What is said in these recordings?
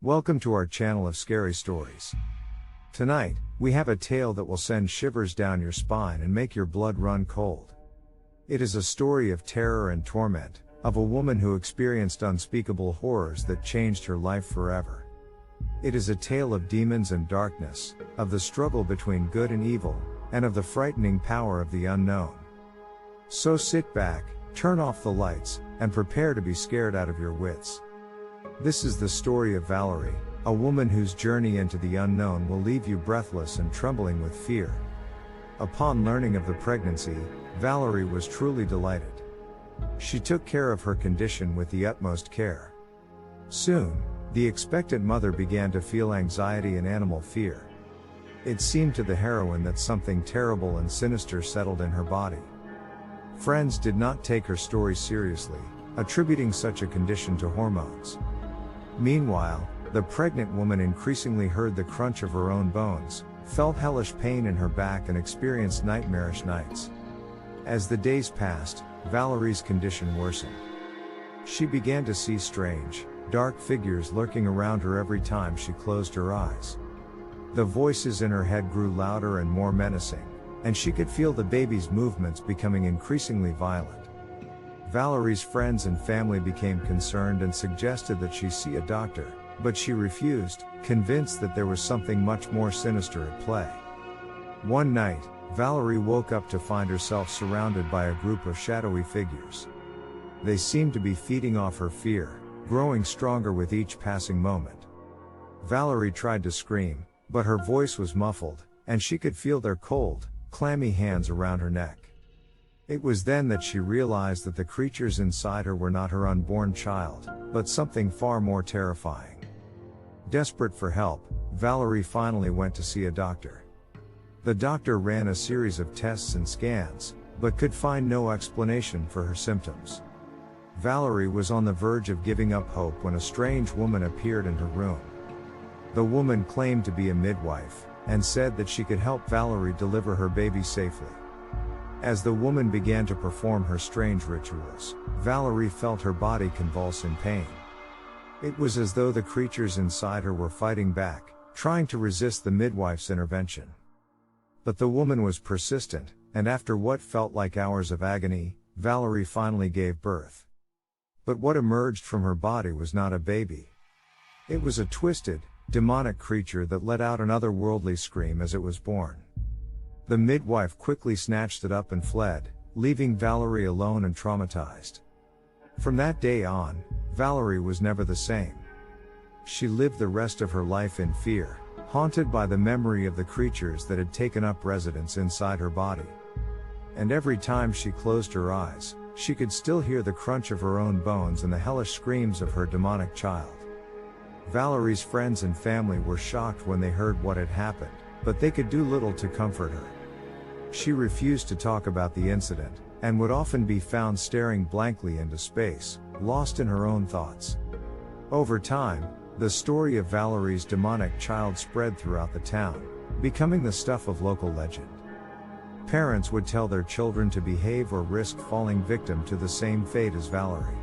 Welcome to our channel of scary stories. Tonight, we have a tale that will send shivers down your spine and make your blood run cold. It is a story of terror and torment, of a woman who experienced unspeakable horrors that changed her life forever. It is a tale of demons and darkness, of the struggle between good and evil, and of the frightening power of the unknown. So sit back, turn off the lights, and prepare to be scared out of your wits. This is the story of Valerie, a woman whose journey into the unknown will leave you breathless and trembling with fear. Upon learning of the pregnancy, Valerie was truly delighted. She took care of her condition with the utmost care. Soon, the expectant mother began to feel anxiety and animal fear. It seemed to the heroine that something terrible and sinister settled in her body. Friends did not take her story seriously, attributing such a condition to hormones. Meanwhile, the pregnant woman increasingly heard the crunch of her own bones, felt hellish pain in her back and experienced nightmarish nights. As the days passed, Valerie's condition worsened. She began to see strange, dark figures lurking around her every time she closed her eyes. The voices in her head grew louder and more menacing, and she could feel the baby's movements becoming increasingly violent. Valerie's friends and family became concerned and suggested that she see a doctor, but she refused, convinced that there was something much more sinister at play. One night, Valerie woke up to find herself surrounded by a group of shadowy figures. They seemed to be feeding off her fear, growing stronger with each passing moment. Valerie tried to scream, but her voice was muffled, and she could feel their cold, clammy hands around her neck. It was then that she realized that the creatures inside her were not her unborn child, but something far more terrifying. Desperate for help, Valerie finally went to see a doctor. The doctor ran a series of tests and scans, but could find no explanation for her symptoms. Valerie was on the verge of giving up hope when a strange woman appeared in her room. The woman claimed to be a midwife, and said that she could help Valerie deliver her baby safely. As the woman began to perform her strange rituals, Valerie felt her body convulse in pain. It was as though the creatures inside her were fighting back, trying to resist the midwife's intervention. But the woman was persistent, and after what felt like hours of agony, Valerie finally gave birth. But what emerged from her body was not a baby. It was a twisted, demonic creature that let out an otherworldly scream as it was born. The midwife quickly snatched it up and fled, leaving Valerie alone and traumatized. From that day on, Valerie was never the same. She lived the rest of her life in fear, haunted by the memory of the creatures that had taken up residence inside her body. And every time she closed her eyes, she could still hear the crunch of her own bones and the hellish screams of her demonic child. Valerie's friends and family were shocked when they heard what had happened, but they could do little to comfort her. She refused to talk about the incident, and would often be found staring blankly into space, lost in her own thoughts. Over time, the story of Valerie's demonic child spread throughout the town, becoming the stuff of local legend. Parents would tell their children to behave or risk falling victim to the same fate as Valerie.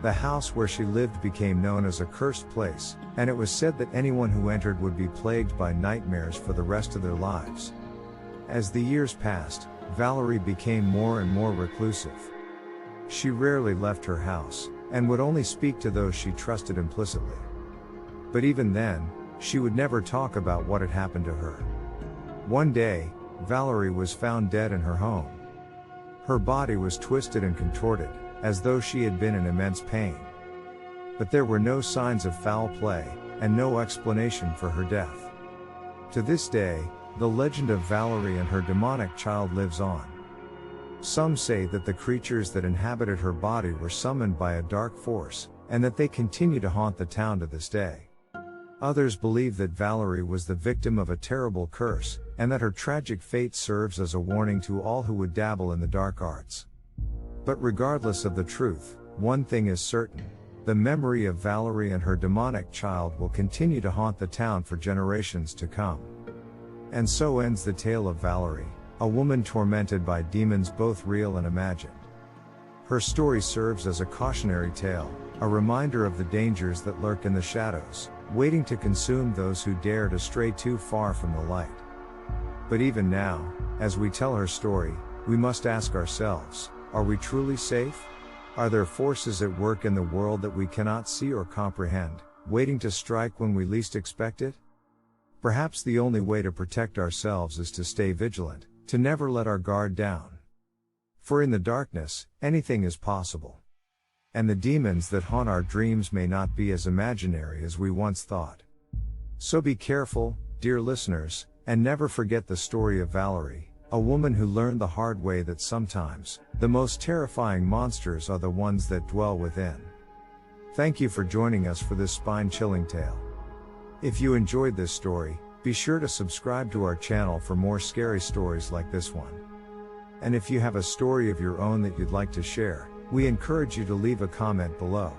The house where she lived became known as a cursed place, and it was said that anyone who entered would be plagued by nightmares for the rest of their lives. As the years passed, Valerie became more and more reclusive. She rarely left her house, and would only speak to those she trusted implicitly. But even then, she would never talk about what had happened to her. One day, Valerie was found dead in her home. Her body was twisted and contorted, as though she had been in immense pain. But there were no signs of foul play, and no explanation for her death. To this day, the legend of Valerie and her demonic child lives on. Some say that the creatures that inhabited her body were summoned by a dark force, and that they continue to haunt the town to this day. Others believe that Valerie was the victim of a terrible curse, and that her tragic fate serves as a warning to all who would dabble in the dark arts. But regardless of the truth, one thing is certain: the memory of Valerie and her demonic child will continue to haunt the town for generations to come. And so ends the tale of Valerie, a woman tormented by demons both real and imagined. Her story serves as a cautionary tale, a reminder of the dangers that lurk in the shadows, waiting to consume those who dare to stray too far from the light. But even now, as we tell her story, we must ask ourselves, are we truly safe? Are there forces at work in the world that we cannot see or comprehend, waiting to strike when we least expect it? Perhaps the only way to protect ourselves is to stay vigilant, to never let our guard down. For in the darkness, anything is possible. And the demons that haunt our dreams may not be as imaginary as we once thought. So be careful, dear listeners, and never forget the story of Valerie, a woman who learned the hard way that sometimes, the most terrifying monsters are the ones that dwell within. Thank you for joining us for this spine-chilling tale. If you enjoyed this story, be sure to subscribe to our channel for more scary stories like this one. And if you have a story of your own that you'd like to share, we encourage you to leave a comment below.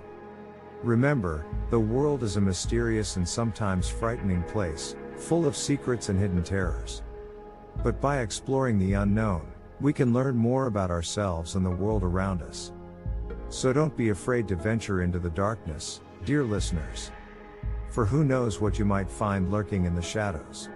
Remember, the world is a mysterious and sometimes frightening place, full of secrets and hidden terrors. But by exploring the unknown, we can learn more about ourselves and the world around us. So don't be afraid to venture into the darkness, dear listeners. For who knows what you might find lurking in the shadows.